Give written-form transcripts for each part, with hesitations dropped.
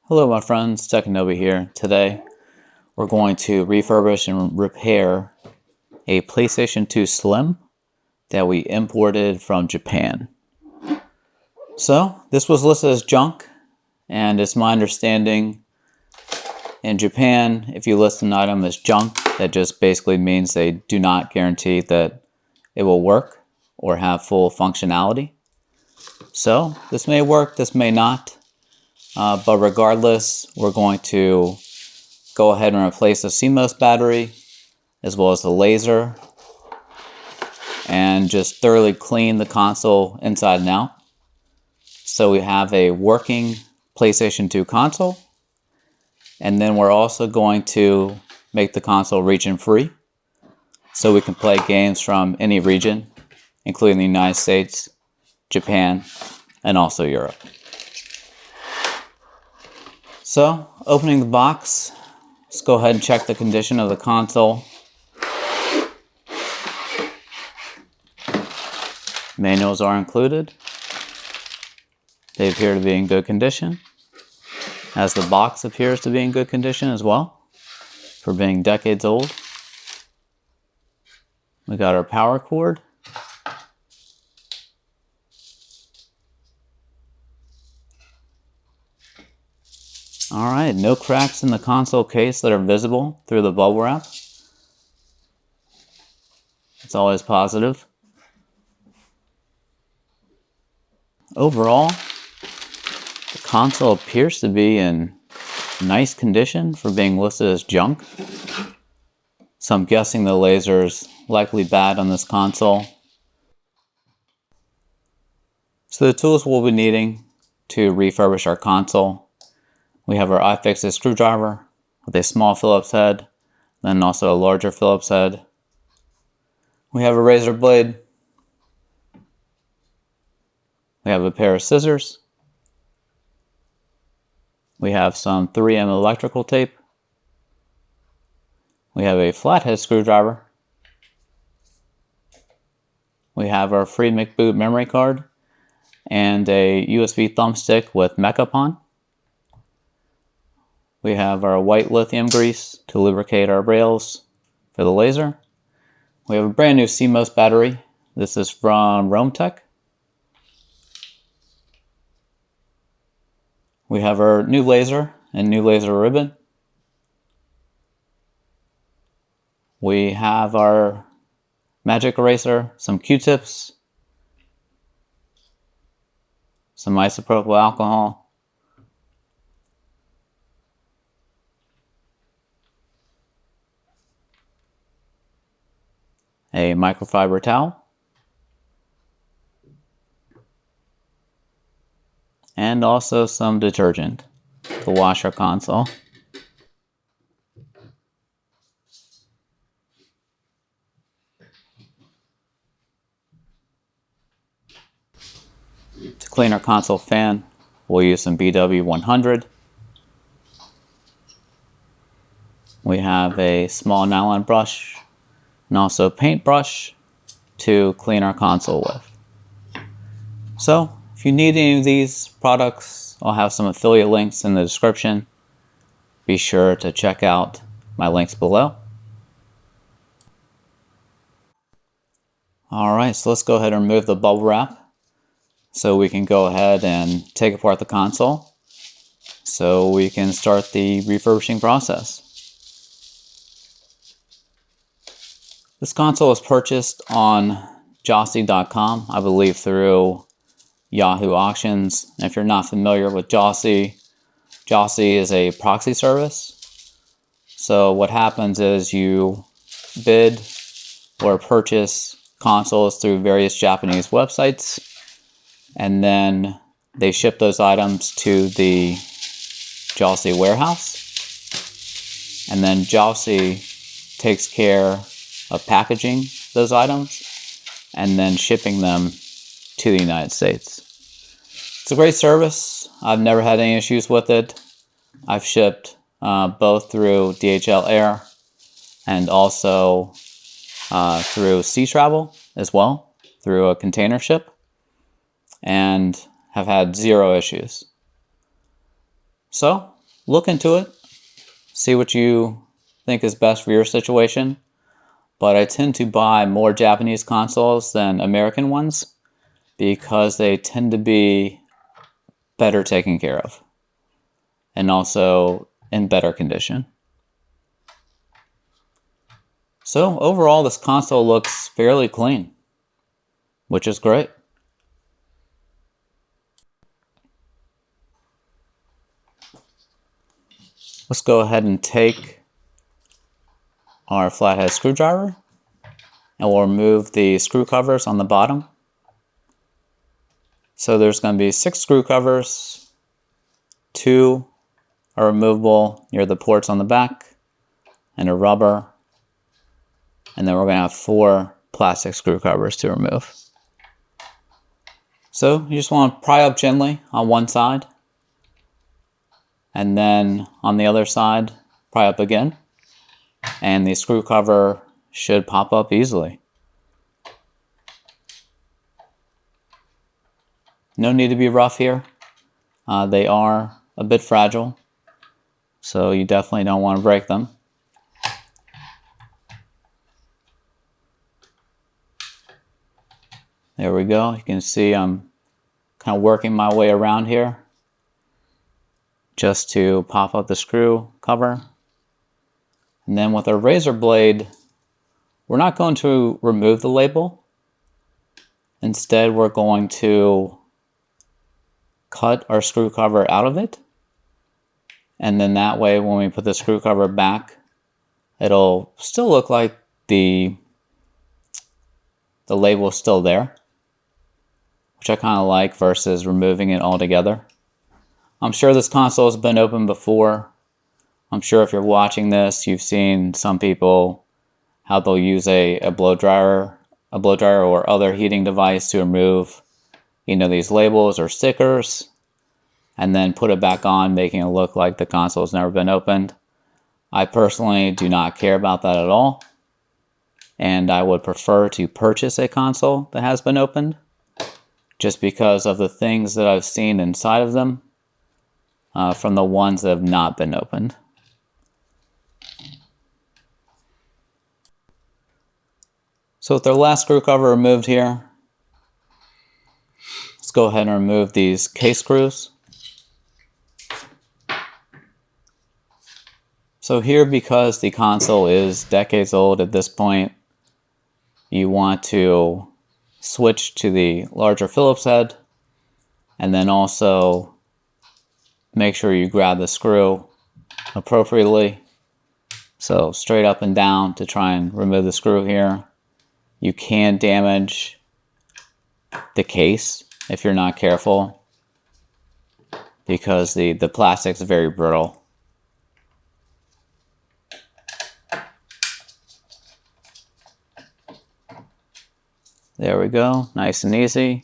Hello my friends, Tekinobi here. Today we're going to refurbish and repair a PlayStation 2 Slim that we imported from Japan. So this was listed as junk, and it's my understanding in Japan if you list an item as junk, that just basically means they do not guarantee that it will work or have full functionality. So this may work, this may not. But regardless, we're going to go ahead and replace the CMOS battery as well as the laser and just thoroughly clean the console inside and out. So we have a working PlayStation 2 console, and then we're also going to make the console region free so we can play games from any region, including the United States, Japan, and also Europe. So, opening the box, let's go ahead and check the condition of the console. Manuals are included. They appear to be in good condition, as the box appears to be in good condition as well, for being decades old. We got our power cord. Alright, no cracks in the console case that are visible through the bubble wrap. It's always positive. Overall, the console appears to be in nice condition for being listed as junk. So I'm guessing the laser's likely bad on this console. So the tools we'll be needing to refurbish our console: we have our iFixit screwdriver with a small Phillips head, then also a larger Phillips head. We have a razor blade. We have a pair of scissors. We have some 3M electrical tape. We have a flathead screwdriver. We have our free McBoot memory card and a USB thumbstick with MechaPwn. We have our white lithium grease to lubricate our rails for the laser. We have a brand new CMOS battery. This is from Rometech. We have our new laser and new laser ribbon. We have our magic eraser, some Q-tips, some isopropyl alcohol, a microfiber towel, and also some detergent to wash our console. To clean our console fan, we'll use some BW100. We have a small nylon brush and also a paintbrush to clean our console with. So, if you need any of these products, I'll have some affiliate links in the description. Be sure to check out my links below. Alright, so let's go ahead and remove the bubble wrap so we can go ahead and take apart the console so we can start the refurbishing process. This console was purchased on Jauce.com, I believe through Yahoo Auctions. And if you're not familiar with Jauce, Jauce is a proxy service. So what happens is you bid or purchase consoles through various Japanese websites, and then they ship those items to the Jauce warehouse, and then Jauce takes care of packaging those items and then shipping them to the United States. It's a great service. I've never had any issues with it. I've shipped both through DHL Air and also through Sea Travel as well, through a container ship, and have had zero issues. So look into it, see what you think is best for your situation. But I tend to buy more Japanese consoles than American ones because they tend to be better taken care of and also in better condition. So overall, this console looks fairly clean, which is great. Let's go ahead and take our flathead screwdriver and we'll remove the screw covers on the bottom. So there's going to be 6 screw covers, 2 are removable near the ports on the back, and a rubber, and then we're going to have 4 plastic screw covers to remove. So you just want to pry up gently on one side, and then on the other side, pry up again, and the screw cover should pop up easily. No need to be rough here. They are a bit fragile, so you definitely don't want to break them. There we go. You can see I'm kind of working my way around here just to pop up the screw cover. And then with our razor blade, we're not going to remove the label. Instead, we're going to cut our screw cover out of it. And then that way, when we put the screw cover back, it'll still look like the label is still there, which I kind of like versus removing it altogether. I'm sure this console has been opened before. I'm sure if you're watching this, you've seen some people how they'll use a blow dryer or other heating device to remove, these labels or stickers, and then put it back on, making it look like the console has never been opened. I personally do not care about that at all, and I would prefer to purchase a console that has been opened, just because of the things that I've seen inside of them from the ones that have not been opened. So with our last screw cover removed here, let's go ahead and remove these case screws. So here, because the console is decades old at this point, you want to switch to the larger Phillips head, and then also make sure you grab the screw appropriately. So straight up and down to try and remove the screw here. You can damage the case if you're not careful, because the plastic's very brittle. There we go, nice and easy.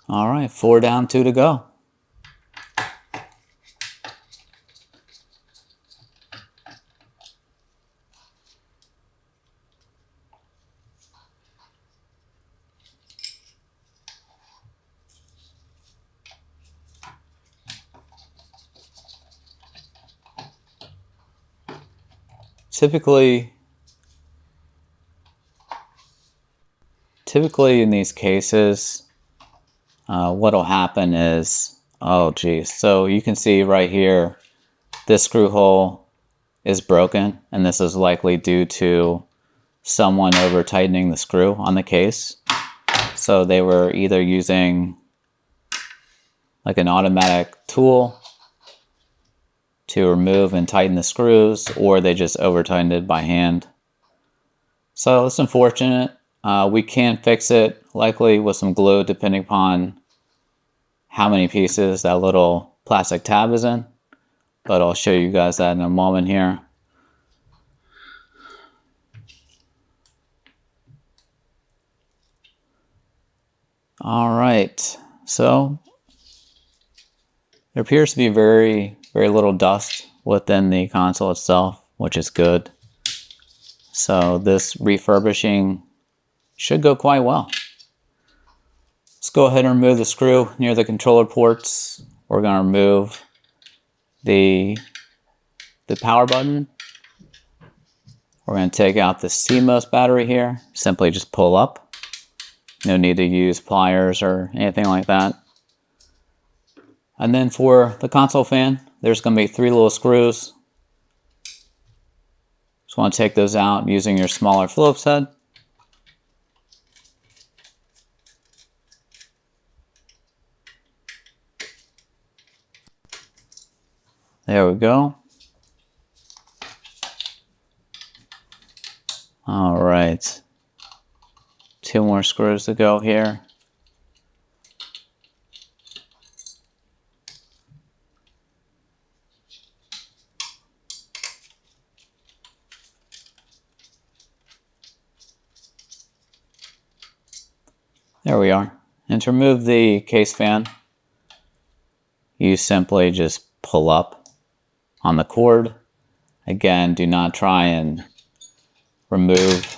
All right, 4 down, 2 to go. Typically in these cases, what'll happen is, oh geez, so you can see right here, this screw hole is broken, and this is likely due to someone over tightening the screw on the case. So they were either using like an automatic tool to remove and tighten the screws, or they just over tightened it by hand. So it's unfortunate. We can fix it likely with some glue, depending upon how many pieces that little plastic tab is in, but I'll show you guys that in a moment here. All right, so there appears to be very little dust within the console itself. which is good. So this refurbishing should go quite well. Let's go ahead and remove the screw near the controller ports. We're going to remove the power button. We're going to take out the CMOS battery here. Simply just pull up. No need to use pliers or anything like that. And then for the console fan, there's going to be 3 little screws. Just want to take those out using your smaller Phillips head. There we go. All right. 2 more screws to go here. There we are. And to remove the case fan, you simply just pull up on the cord. Again, do not try and remove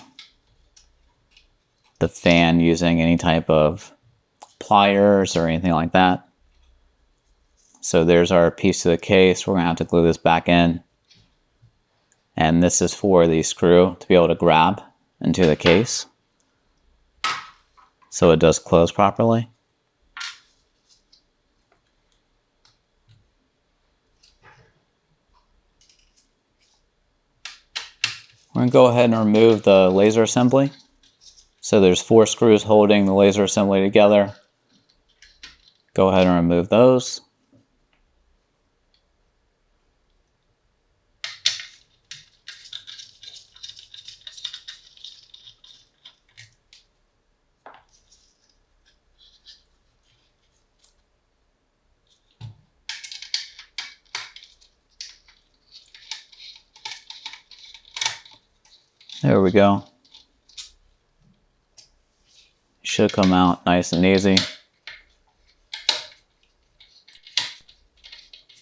the fan using any type of pliers or anything like that. So there's our piece of the case. We're going to have to glue this back in. And this is for the screw to be able to grab into the case, so it does close properly. We're going to go ahead and remove the laser assembly. So there's 4 screws holding the laser assembly together. Go ahead and remove those. There we go. Should come out nice and easy.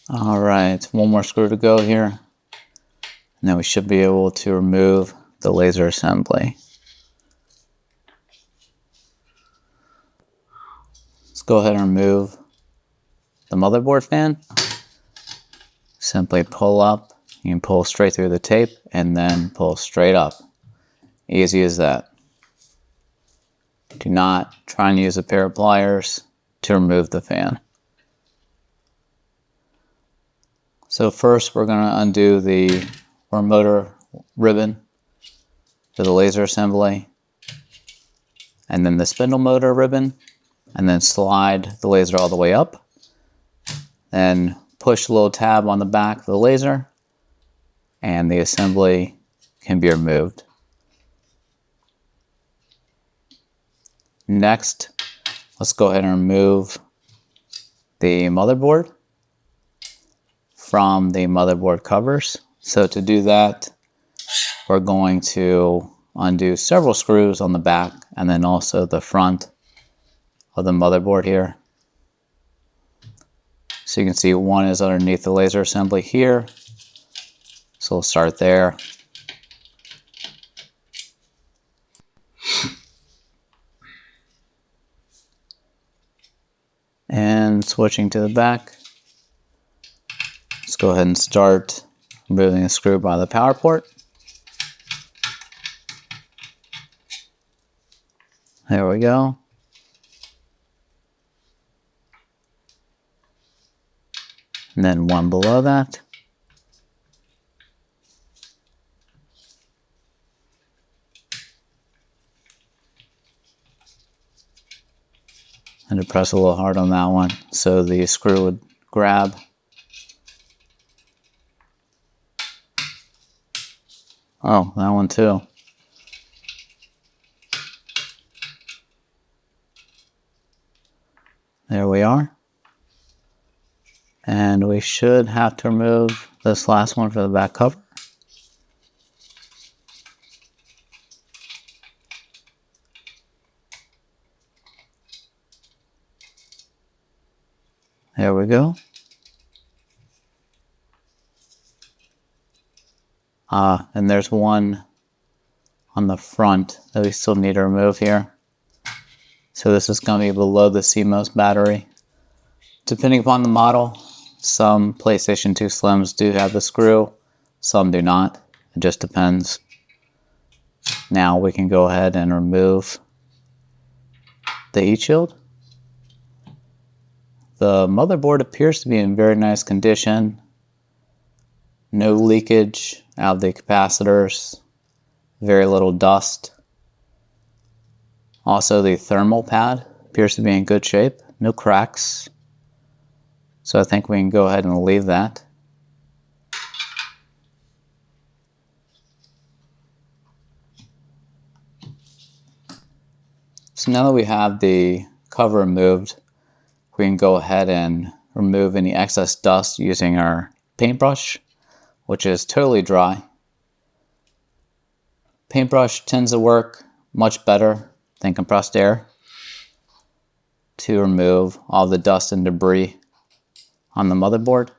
All right, 1 more screw to go here. And then we should be able to remove the laser assembly. Let's go ahead and remove the motherboard fan. Simply pull up. You can pull straight through the tape and then pull straight up. Easy as that. Do not try and use a pair of pliers to remove the fan. So first we're going to undo the motor ribbon for the laser assembly, and then the spindle motor ribbon, and then slide the laser all the way up. Then push the little tab on the back of the laser, and the assembly can be removed. Next, let's go ahead and remove the motherboard from the motherboard covers. So to do that, we're going to undo several screws on the back and then also the front of the motherboard here. So you can see one is underneath the laser assembly here. So we'll start there. And switching to the back, let's go ahead and start removing the screw by the power port. There we go. And then one below that. And to press a little hard on that one so the screw would grab. Oh, that one too. There we are. And we should have to remove this last one for the back cover. There we go. And there's one on the front that we still need to remove here. So this is going to be below the CMOS battery. Depending upon the model, some PlayStation 2 Slims do have the screw, some do not. It just depends. Now we can go ahead and remove the heat shield. The motherboard appears to be in very nice condition. No leakage out of the capacitors. Very little dust. Also, the thermal pad appears to be in good shape. No cracks. So I think we can go ahead and leave that. So now that we have the cover removed, we can go ahead and remove any excess dust using our paintbrush, which is totally dry. Paintbrush tends to work much better than compressed air to remove all the dust and debris on the motherboard.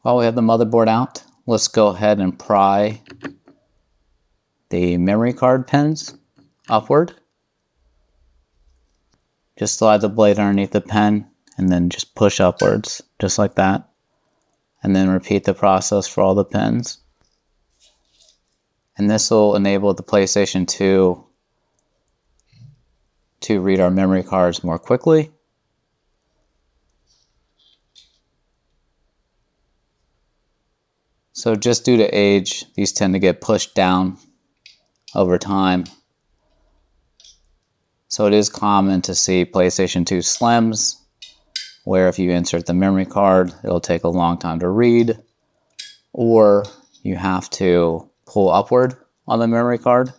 While we have the motherboard out, let's go ahead and pry the memory card pins upward. Just slide the blade underneath the pen and then just push upwards, just like that. And then repeat the process for all the pins. And this will enable the PlayStation 2 to read our memory cards more quickly. So just due to age, these tend to get pushed down over time. So it is common to see PlayStation 2 Slims where if you insert the memory card, it'll take a long time to read, or you have to pull upward on the memory card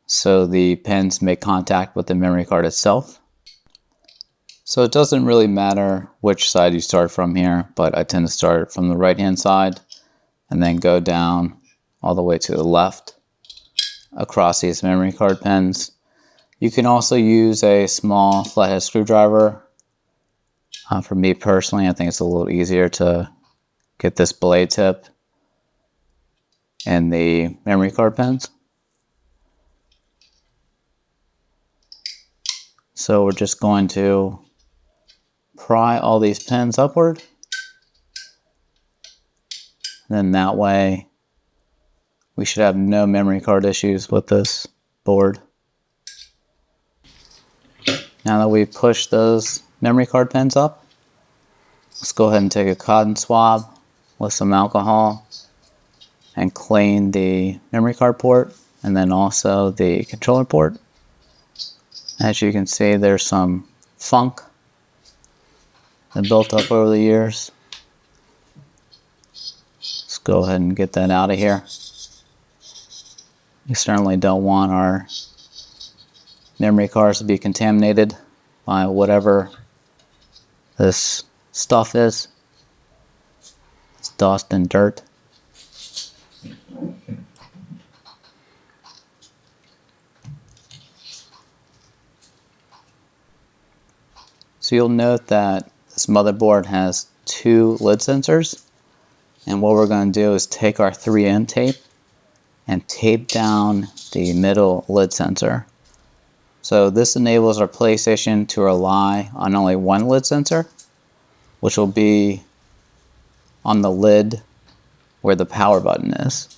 so the pins make contact with the memory card itself. So it doesn't really matter which side you start from here, but I tend to start from the right hand side and then go down all the way to the left across these memory card pins. You can also use a small flathead screwdriver. For me personally, I think it's a little easier to get this blade tip in the memory card pins. So we're just going to pry all these pins upward. Then that way we should have no memory card issues with this board. Now that we've pushed those memory card pins up, let's go ahead and take a cotton swab with some alcohol and clean the memory card port and then also the controller port. As you can see, there's some funk that built up over the years. Let's go ahead and get that out of here. We certainly don't want our memory cards to be contaminated by whatever this stuff is. It's dust and dirt. So you'll note that this motherboard has 2 lid sensors, and what we're going to do is take our 3M tape and tape down the middle lid sensor. So this enables our PlayStation to rely on only one lid sensor, which will be on the lid where the power button is.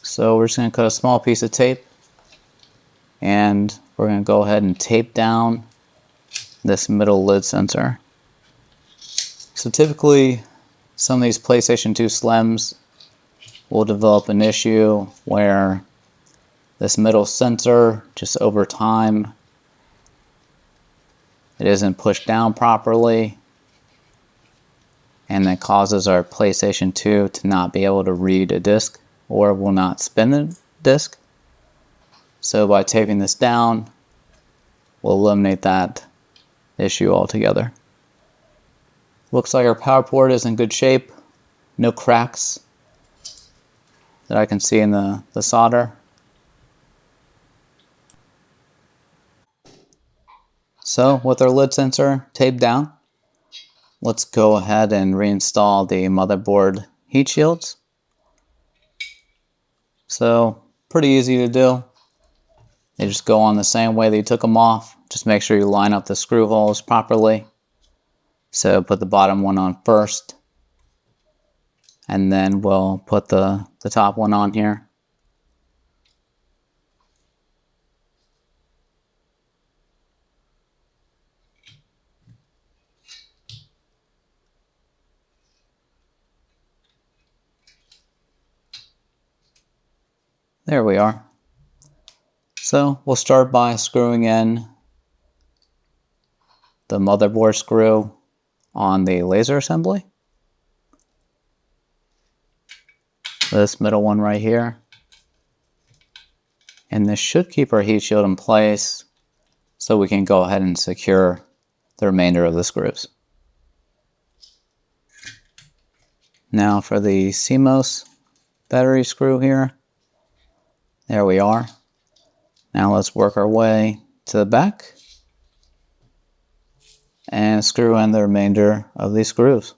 So we're just going to cut a small piece of tape and we're going to go ahead and tape down this middle lid sensor. So typically some of these PlayStation 2 Slims will develop an issue where this middle sensor, just over time, it isn't pushed down properly, and that causes our PlayStation 2 to not be able to read a disc or will not spin the disc. So by taping this down, we'll eliminate that issue altogether. Looks like our power port is in good shape. No cracks that I can see in the solder. So with our lid sensor taped down, let's go ahead and reinstall the motherboard heat shields. So pretty easy to do. They just go on the same way that you took them off. Just make sure you line up the screw holes properly. So put the bottom one on first, and then we'll put the top one on here. There we are. So we'll start by screwing in the motherboard screw on the laser assembly. This middle one right here. And this should keep our heat shield in place so we can go ahead and secure the remainder of the screws. Now for the CMOS battery screw here. There we are. Now let's work our way to the back and screw in the remainder of these screws.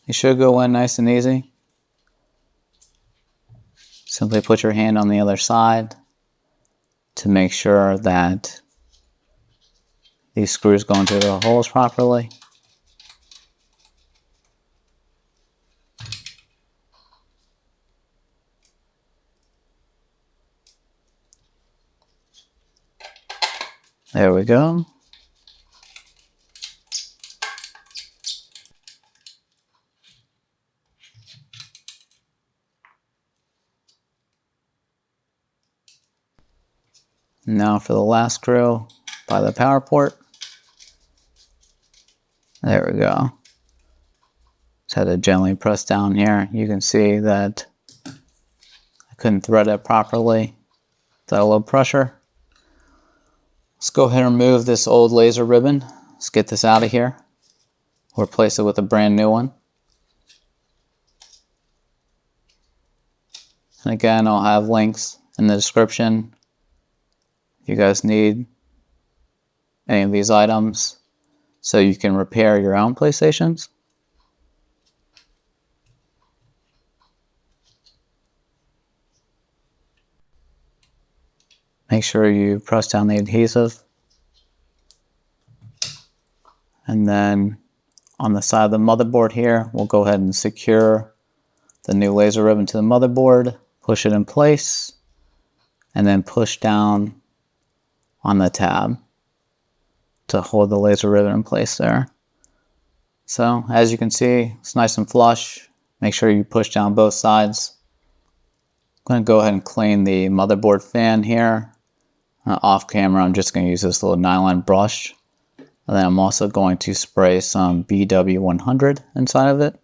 You should go in nice and easy. Simply put your hand on the other side to make sure that these screws go into the holes properly. There we go. Now for the last screw by the power port. There we go. Just had to gently press down here. You can see that I couldn't thread it properly without a little pressure. Let's go ahead and remove this old laser ribbon. Let's get this out of here. We'll replace it with a brand new one. And again, I'll have links in the description if you guys need any of these items so you can repair your own PlayStations. Make sure you press down the adhesive. And then on the side of the motherboard here, we'll go ahead and secure the new laser ribbon to the motherboard, push it in place, and then push down on the tab to hold the laser ribbon in place there. So as you can see, it's nice and flush. Make sure you push down both sides. I'm going to go ahead and clean the motherboard fan here. Off camera, I'm just going to use this little nylon brush. And then I'm also going to spray some BW100 inside of it.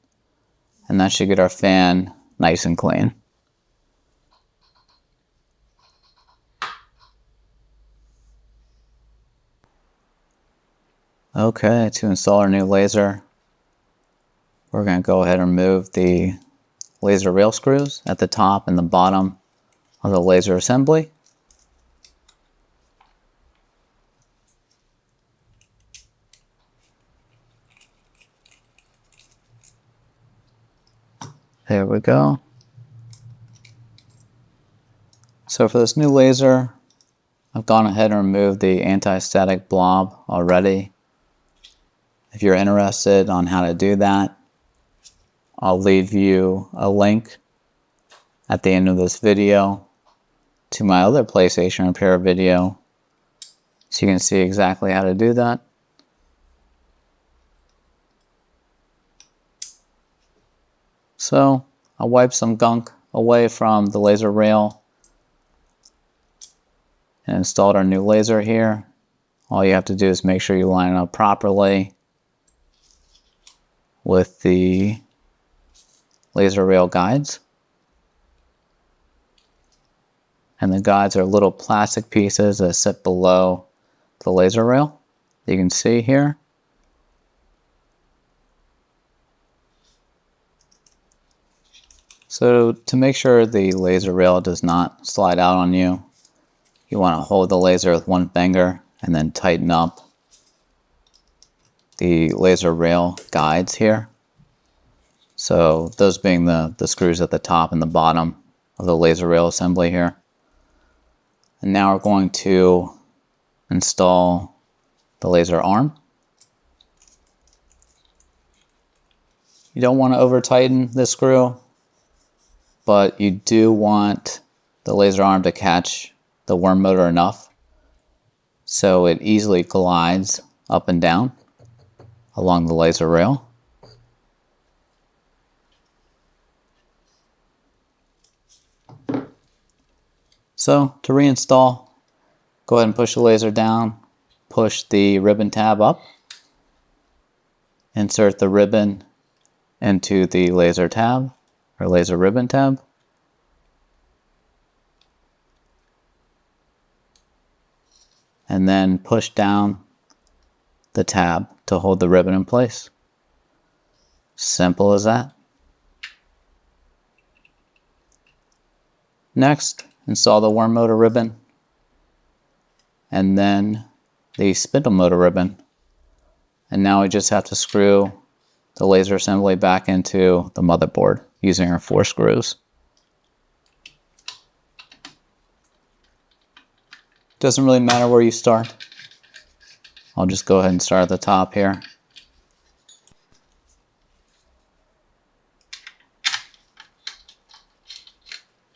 And that should get our fan nice and clean. Okay, to install our new laser, we're going to go ahead and remove the laser rail screws at the top and the bottom of the laser assembly. There we go. So for this new laser, I've gone ahead and removed the anti-static blob already. If you're interested on how to do that, I'll leave you a link at the end of this video to my other PlayStation repair video so you can see exactly how to do that. So I'll wipe some gunk away from the laser rail and installed our new laser here. All you have to do is make sure you line it up properly with the laser rail guides. and the guides are little plastic pieces that sit below the laser rail. You can see here. So to make sure the laser rail does not slide out on you, you want to hold the laser with one finger and then tighten up the laser rail guides here. So those being the screws at the top and the bottom of the laser rail assembly here. And now we're going to install the laser arm. You don't want to over tighten this screw, but you do want the laser arm to catch the worm motor enough so it easily glides up and down along the laser rail. So to reinstall, go ahead and push the laser down, push the ribbon tab up, insert the ribbon into the laser tab or laser ribbon tab. And then push down the tab to hold the ribbon in place. Simple as that. Next, install the worm motor ribbon and then the spindle motor ribbon. And now we just have to screw the laser assembly back into the motherboard using our 4 screws. Doesn't really matter where you start. I'll just go ahead and start at the top here.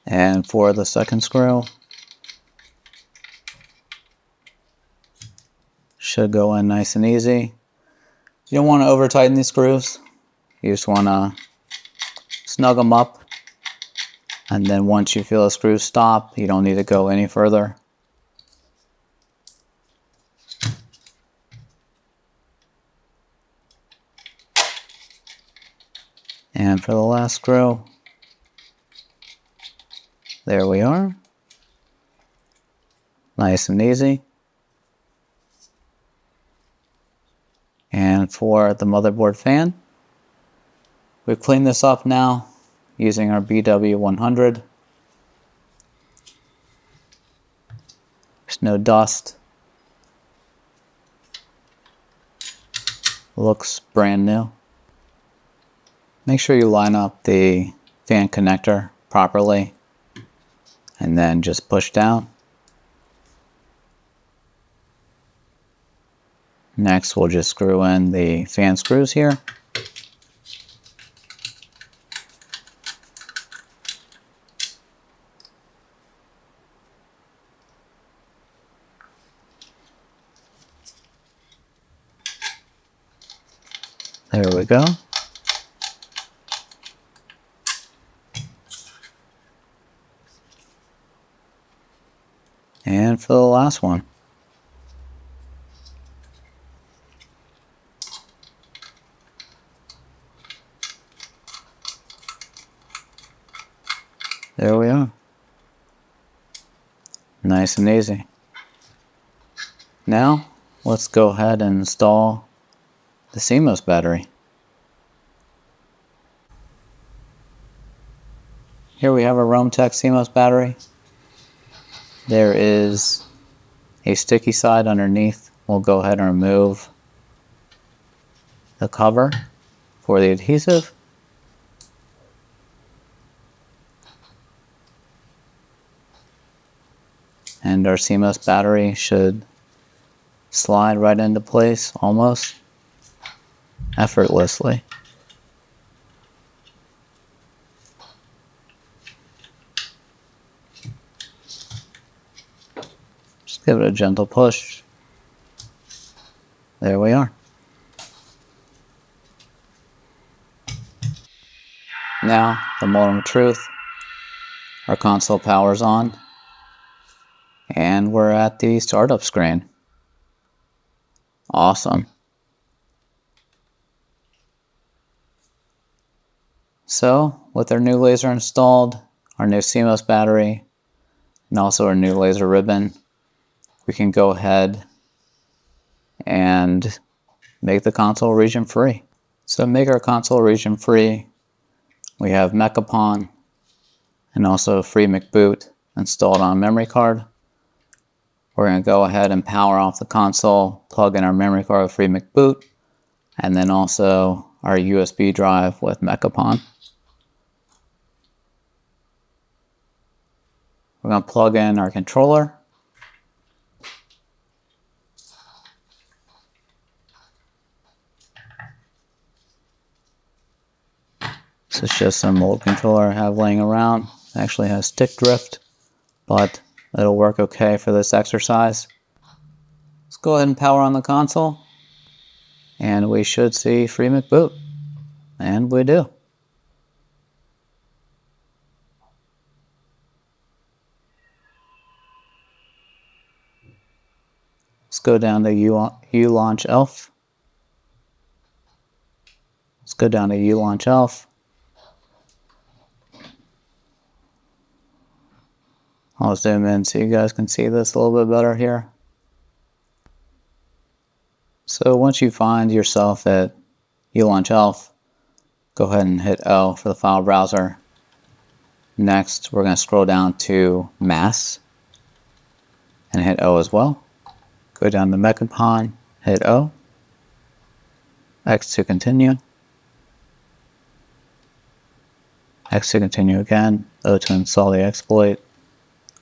And for the second screw, should go in nice and easy. You don't want to over tighten these screws. You just want to snug them up. And then once you feel the screws stop, you don't need to go any further. And for the last screw, there we are. Nice and easy. And for the motherboard fan, we've cleaned this up now using our BW100. There's no dust. Looks brand new. Make sure you line up the fan connector properly and then just push down. Next, we'll just screw in the fan screws here. There we go. And for the last one. There we are. Nice and easy. Now, let's go ahead and install the CMOS battery. Here we have a RoamTech CMOS battery. There is a sticky side underneath. We'll go ahead and remove the cover for the adhesive. And our CMOS battery should slide right into place almost effortlessly. Just give it a gentle push. There we are. Now, the moment of truth. Our console power's on. And we're at the startup screen. Awesome. So, with our new laser installed, our new CMOS battery, and also our new laser ribbon, we can go ahead and make the console region free. So to make our console region free, we have MechaPwn and also FreeMcBoot installed on a memory card. We're going to go ahead and power off the console, plug in our memory card with FreeMcBoot, and then also our USB drive with MechaPwn. We're going to plug in our controller. This is just some old controller I have laying around. It actually has stick drift, but it'll work okay for this exercise. Let's go ahead and power on the console, and we should see FreeMcBoot, and we do. Let's go down to U-Launch ELF. Let's go down to U-Launch ELF. I'll zoom in so you guys can see this a little bit better here. So once you find yourself at U-Launch ELF, go ahead and hit O for the file browser. Next, we're going to scroll down to Mass and hit O as well. Go down to MechaPwn, hit O. X to continue. X to continue again. O to install the exploit.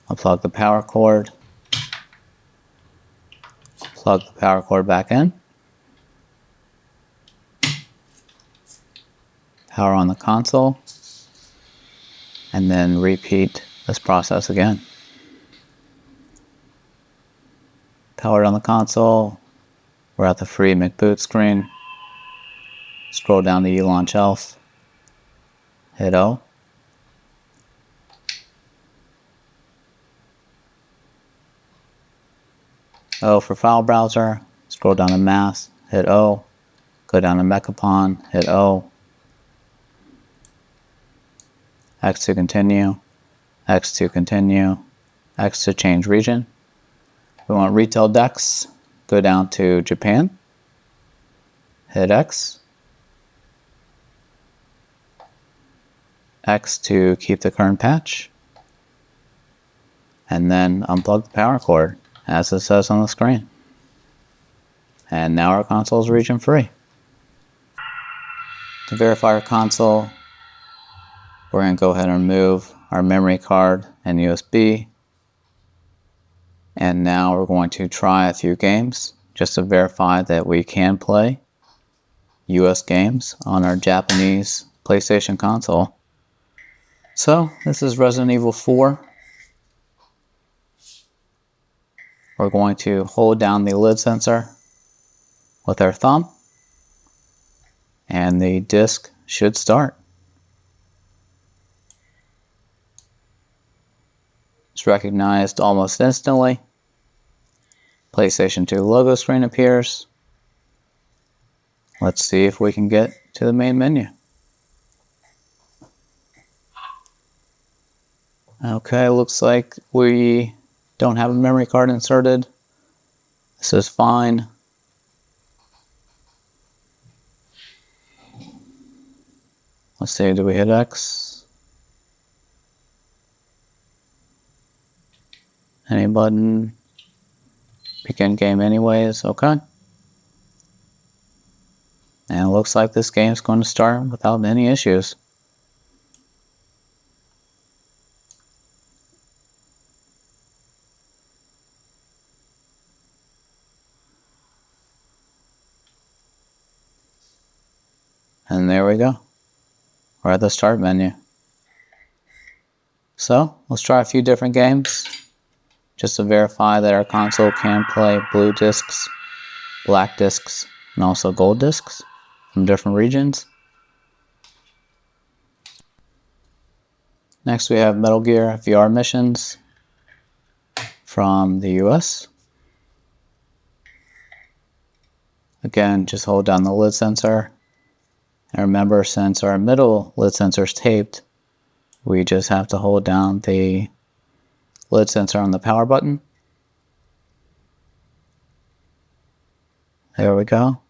Unplug the power cord. Plug the power cord back in. Power on the console. And then repeat this process again. Powered on the console. We're at the FreeMcBoot screen. Scroll down to U-Launch ELF. Hit O. O for file browser. Scroll down to Mass. Hit O. Go down to MechaPwn. Hit O. X to continue. X to continue. X to change region. We want retail decks. Go down to Japan. Hit X. X to keep the current patch. And then unplug the power cord, as it says on the screen. And now our console is region free. To verify our console, we're going to go ahead and remove our memory card and USB. And now we're going to try a few games just to verify that we can play US games on our Japanese PlayStation console. So this is Resident Evil 4. We're going to hold down the lid sensor with our thumb, and the disc should start. It's recognized almost instantly. PlayStation 2 logo screen appears. Let's see if we can get to the main menu. Okay, looks like we don't have a memory card inserted. This is fine. Let's see, do we hit X? Any button? Begin game anyways, okay. And it looks like this game's going to start without any issues. And there we go. We're at the start menu. So, let's try a few different games just to verify that our console can play blue discs, black discs, and also gold discs from different regions. Next we have Metal Gear VR missions from the US. Again, just hold down the lid sensor. And remember, since our middle lid sensor is taped, we just have to hold down the lid sensor on the power button. There we go.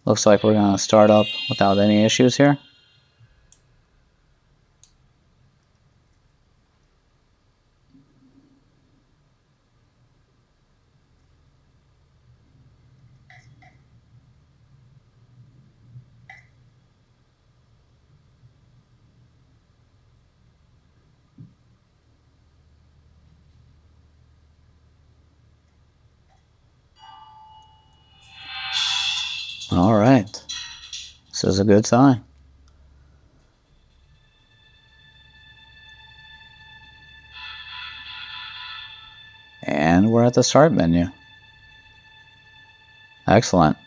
Looks like we're going to start up without any issues here. Alright, this is a good sign. And we're at the start menu. Excellent.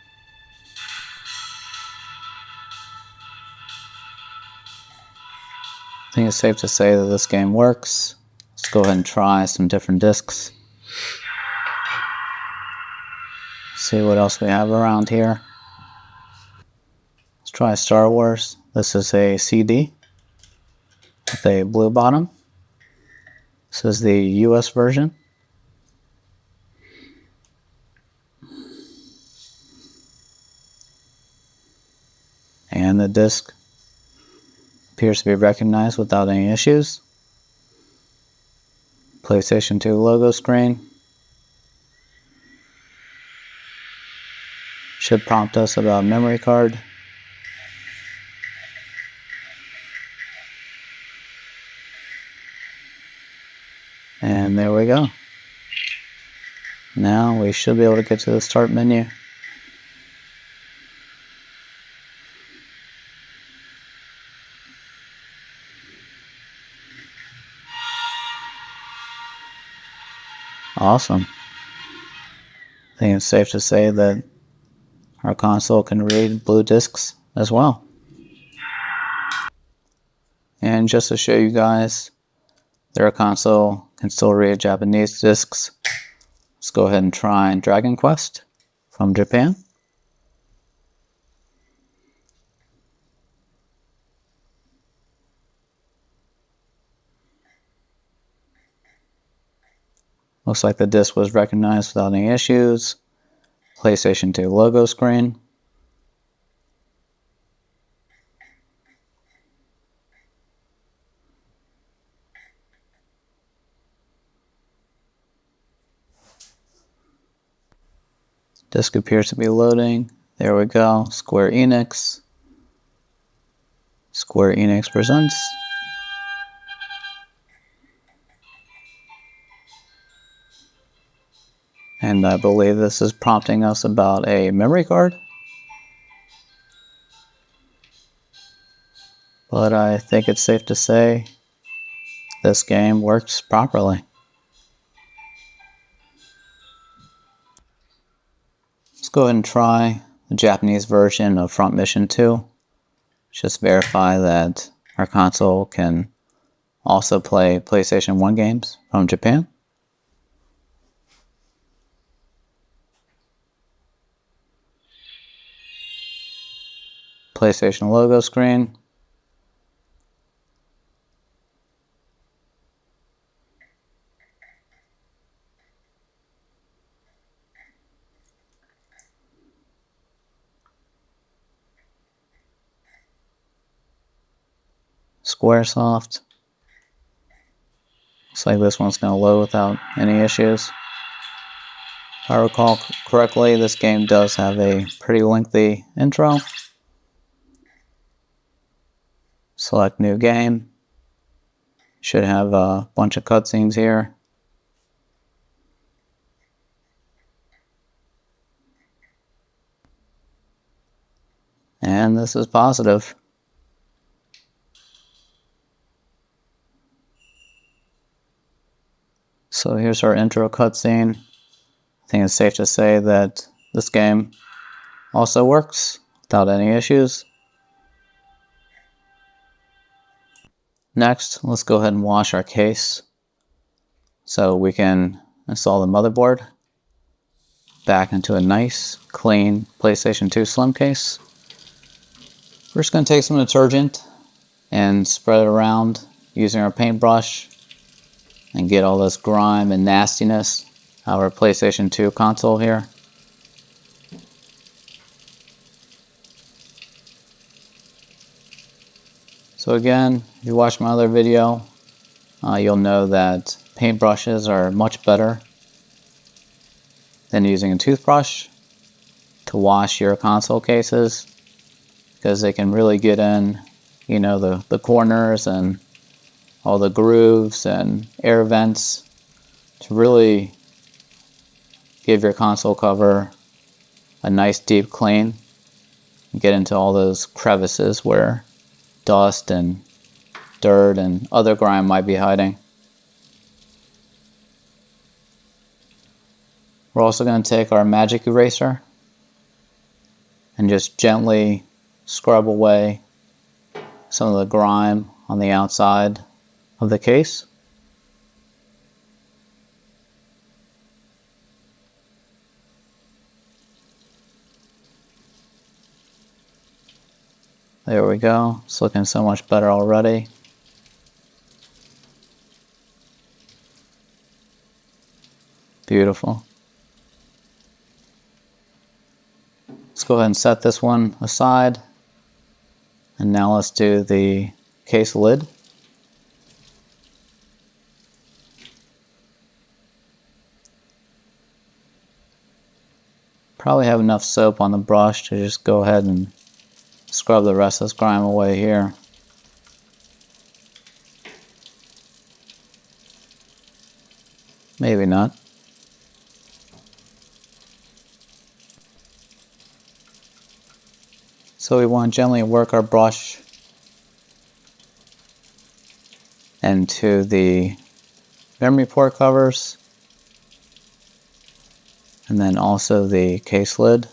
I think it's safe to say that this game works. Let's go ahead and try some different discs. See what else we have around here. Let's try Star Wars. This is a CD with a blue bottom. This is the US version. And the disc appears to be recognized without any issues. PlayStation 2 logo screen. Should prompt us about memory card. And there we go. Now we should be able to get to the start menu. Awesome. I think it's safe to say that our console can read blue discs as well. And just to show you guys that our console can still read Japanese discs, let's go ahead and try Dragon Quest from Japan. Looks like the disc was recognized without any issues. PlayStation 2 logo screen. Disc appears to be loading. There we go. Square Enix. Square Enix presents. And I believe this is prompting us about a memory card. But I think it's safe to say this game works properly. Let's go ahead and try the Japanese version of Front Mission 2. Just verify that our console can also play PlayStation 1 games from Japan. PlayStation logo screen. Squaresoft. Looks like this one's going to load without any issues. If I recall correctly, this game does have a pretty lengthy intro. Select new game. Should have a bunch of cutscenes here. And this is positive. So here's our intro cutscene. I think it's safe to say that this game also works without any issues. Next, let's go ahead and wash our case so we can install the motherboard back into a nice, clean PlayStation 2 Slim case. We're just going to take some detergent and spread it around using our paintbrush and get all this grime and nastiness out of our PlayStation 2 console here. So again, if you watch my other video, you'll know that paintbrushes are much better than using a toothbrush to wash your console cases, because they can really get in, you know, the corners and all the grooves and air vents to really give your console cover a nice deep clean and get into all those crevices where dust and dirt and other grime might be hiding. We're also going to take our magic eraser and just gently scrub away some of the grime on the outside of the case. There we go. It's looking so much better already. Beautiful. Let's go ahead and set this one aside. And now let's do the case lid. Probably have enough soap on the brush to just go ahead and scrub the rest of this grime away here. Maybe not. So we want to gently work our brush into the memory port covers and then also the case lid.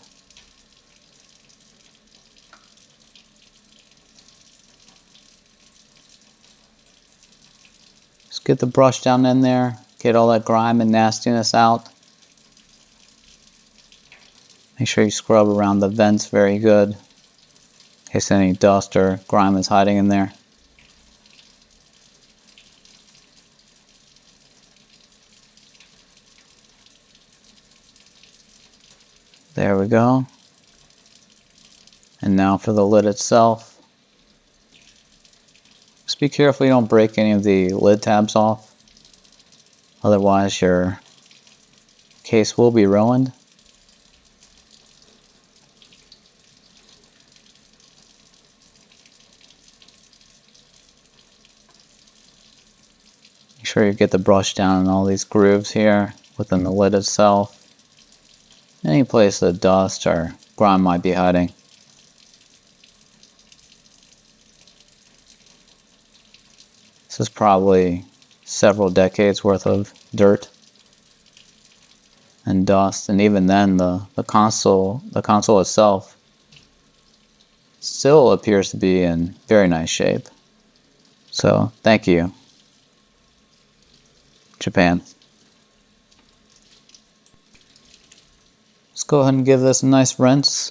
Just get the brush down in there, get all that grime and nastiness out. Make sure you scrub around the vents very good, in case any dust or grime is hiding in there. There we go. And now for the lid itself. Just be careful you don't break any of the lid tabs off. Otherwise your case will be ruined. Make sure you get the brush down in all these grooves here within the lid itself. Any place that dust or grime might be hiding. This is probably several decades worth of dirt and dust, and even then the console itself still appears to be in very nice shape. So thank you, Japan. Let's go ahead and give this a nice rinse.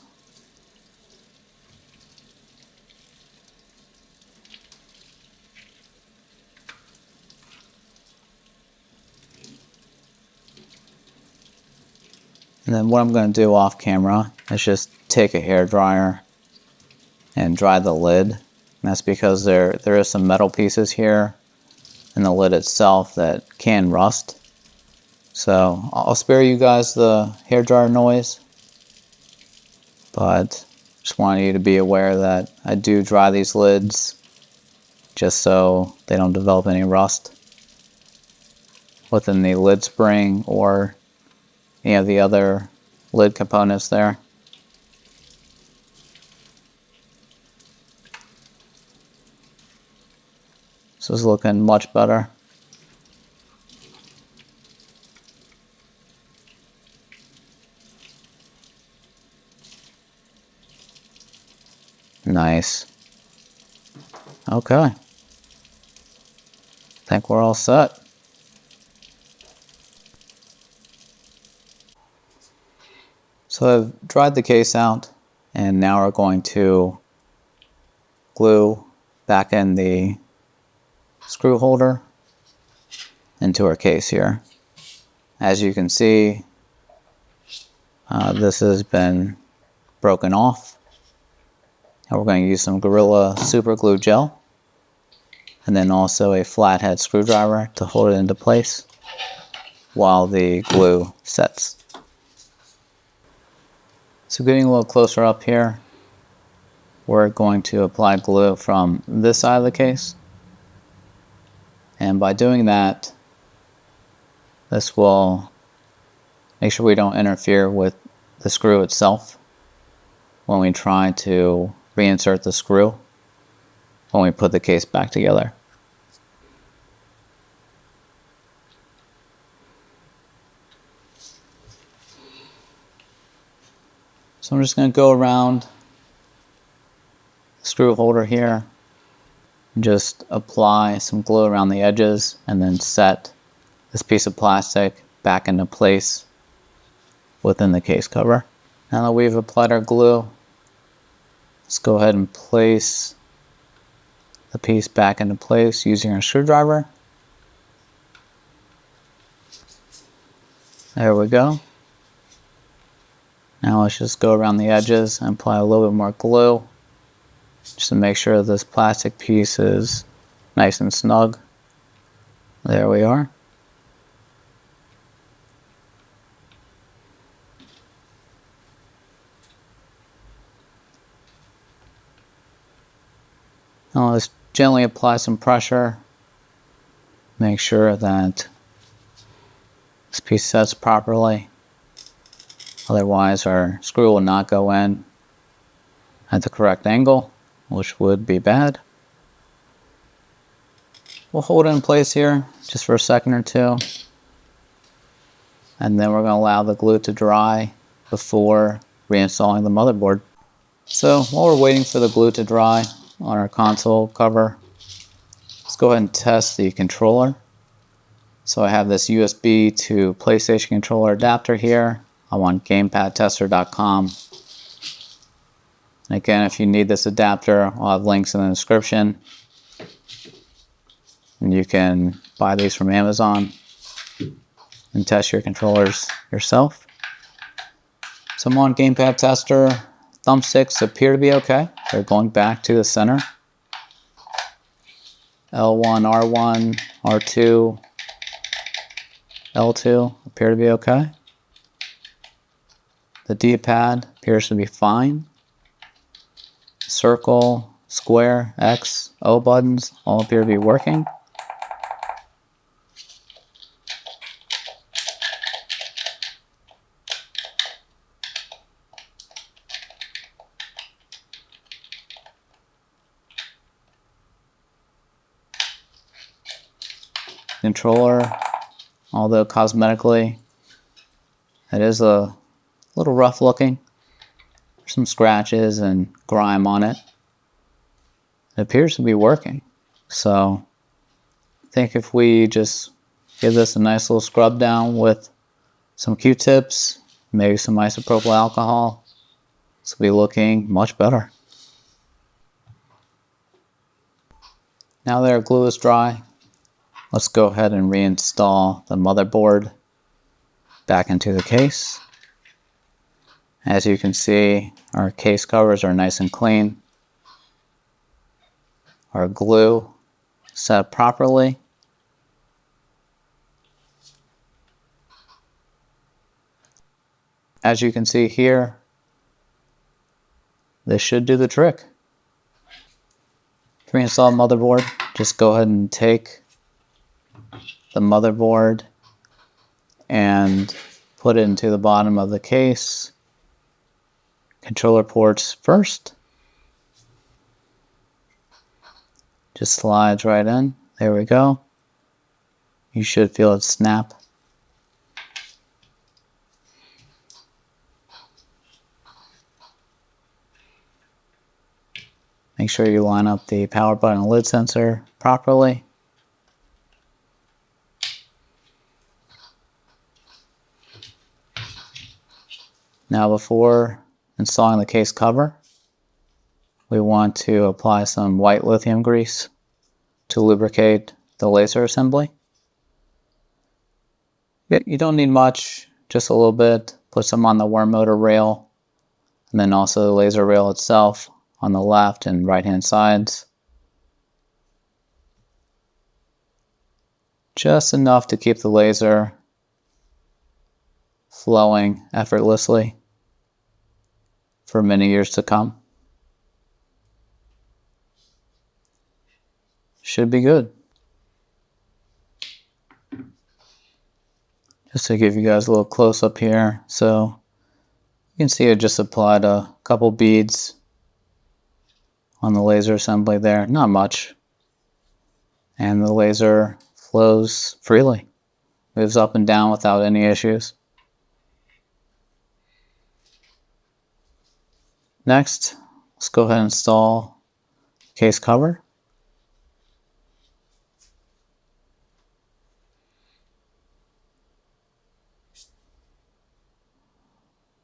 And then what I'm going to do off camera is just take a hairdryer and dry the lid. And that's because there is some metal pieces here in the lid itself that can rust. So I'll spare you guys the hairdryer noise, but just wanted you to be aware that I do dry these lids just so they don't develop any rust within the lid spring or any of the other lid components there. This is looking much better. Nice. Okay. I think we're all set. So I've dried the case out, and now we're going to glue back in the screw holder into our case here. As you can see, this has been broken off. And we're going to use some Gorilla Super Glue Gel, and then also a flathead screwdriver to hold it into place while the glue sets. So getting a little closer up here, we're going to apply glue from this side of the case. And by doing that, this will make sure we don't interfere with the screw itself when we try to reinsert the screw when we put the case back together. So I'm just going to go around the screw holder here and just apply some glue around the edges and then set this piece of plastic back into place within the case cover. Now that we've applied our glue, let's go ahead and place the piece back into place using our screwdriver. There we go. Now let's just go around the edges and apply a little bit more glue just to make sure this plastic piece is nice and snug. There we are. Now let's gently apply some pressure. Make sure that this piece sets properly. Otherwise our screw will not go in at the correct angle, which would be bad. We'll hold it in place here just for a second or two. And then we're going to allow the glue to dry before reinstalling the motherboard. So while we're waiting for the glue to dry on our console cover, let's go ahead and test the controller. So I have this USB to PlayStation controller adapter here. I'm on GamepadTester.com. And again, if you need this adapter, I'll have links in the description. And you can buy these from Amazon and test your controllers yourself. So I'm on Gamepad Tester. Thumbsticks appear to be okay. They're going back to the center. L1, R1, R2, L2 appear to be okay. The D-pad appears to be fine. Circle, square, X, O buttons all appear to be working. Controller, although cosmetically it is a little rough looking. There's some scratches and grime on it. It appears to be working. So I think if we just give this a nice little scrub down with some Q-tips, maybe some isopropyl alcohol, this will be looking much better. Now that our glue is dry, let's go ahead and reinstall the motherboard back into the case. As you can see, our case covers are nice and clean. Our glue set properly. As you can see here, this should do the trick. To reinstall the motherboard, just go ahead and take the motherboard and put it into the bottom of the case. Controller ports first. Just slides right in. There we go. You should feel it snap. Make sure you line up the power button and lid sensor properly. Now before installing the case cover, we want to apply some white lithium grease to lubricate the laser assembly. You don't need much, just a little bit. Put some on the worm motor rail, and then also the laser rail itself on the left and right hand sides. Just enough to keep the laser flowing effortlessly for many years to come. Should be good. Just to give you guys a little close up here, so you can see I just applied a couple beads on the laser assembly there, not much. And the laser flows freely, moves up and down without any issues. Next, let's go ahead and install the case cover.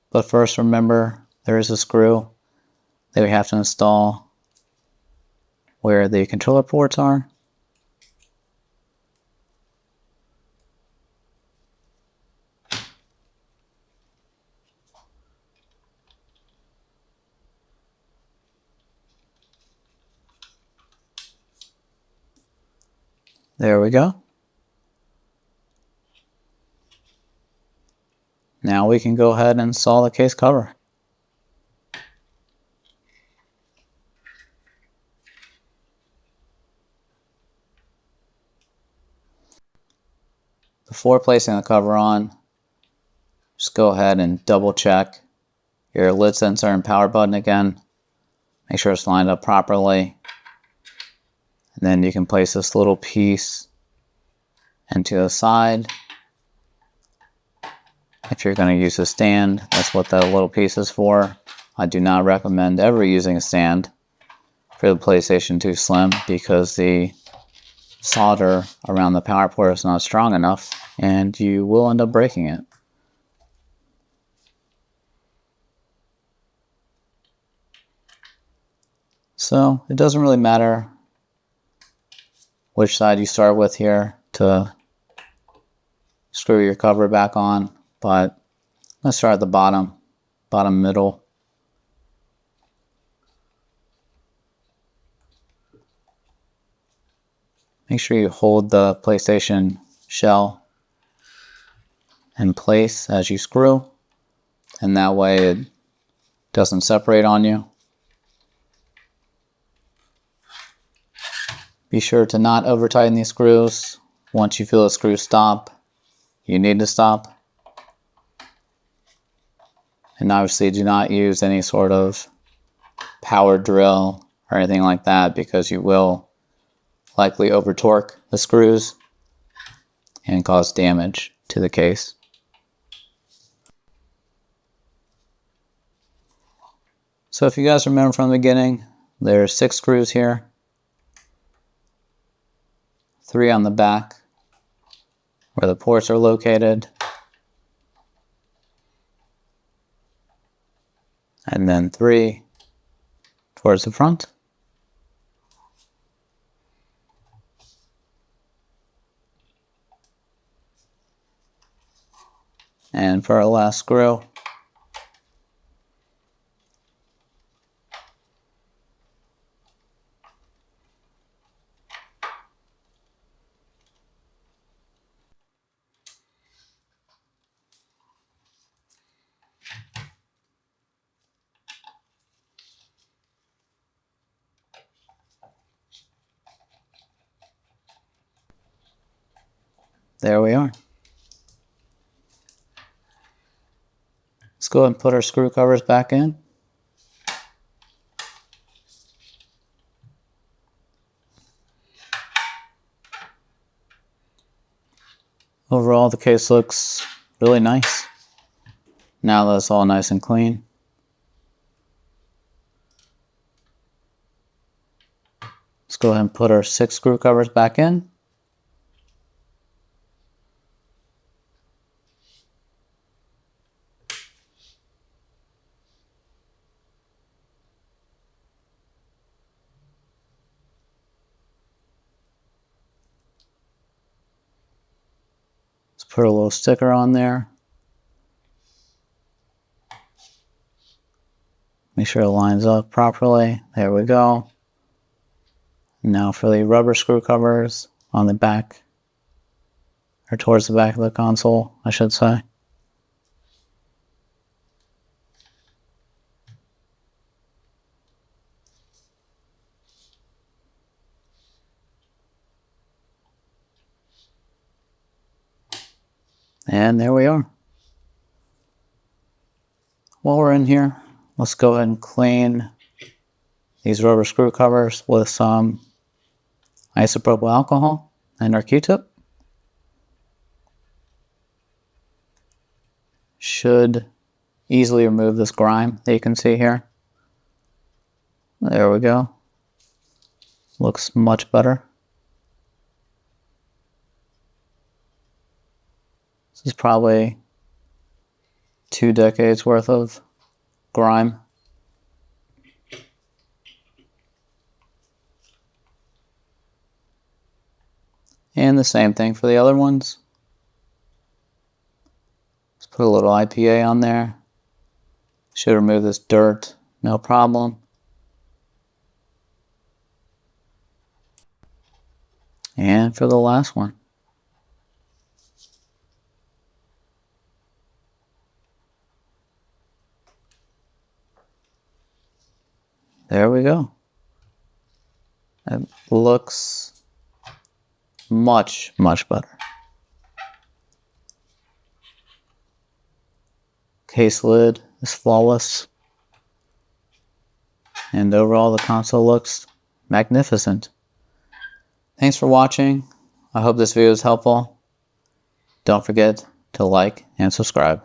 But first, remember, there is a screw that we have to install where the controller ports are. There we go. Now we can go ahead and install the case cover. Before placing the cover on, just go ahead and double check your lid sensor and power button again. Make sure it's lined up properly. And then you can place this little piece into the side. If you're going to use a stand, that's what that little piece is for. I do not recommend ever using a stand for the PlayStation 2 Slim because the solder around the power port is not strong enough and you will end up breaking it. So it doesn't really matter which side you start with here to screw your cover back on, but let's start at the bottom middle. Make sure you hold the PlayStation shell in place as you screw, and that way it doesn't separate on you. Be sure to not over tighten these screws. Once you feel the screw stop, you need to stop. And obviously do not use any sort of power drill or anything like that because you will likely over torque the screws and cause damage to the case. So if you guys remember from the beginning, there's 6 screws here. 3 on the back where the ports are located. And then 3 towards the front. And for our last screw, there we are. Let's go ahead and put our screw covers back in. Overall, the case looks really nice. Now that it's all nice and clean. Let's go ahead and put our 6 screw covers back in. put a little sticker on there. Make sure it lines up properly. There we go. Now for the rubber screw covers on the back, or towards the back of the console, I should say. And there we are. While we're in here, let's go ahead and clean these rubber screw covers with some isopropyl alcohol and our Q-tip. Should easily remove this grime that you can see here. There we go. Looks much better. This is probably 2 decades worth of grime. And the same thing for the other ones. Let's put a little IPA on there. Should remove this dirt, no problem. And for the last one. There we go. It looks much, much better. Case lid is flawless. And overall the console looks magnificent. Thanks for watching. I hope this video is helpful. Don't forget to like and subscribe.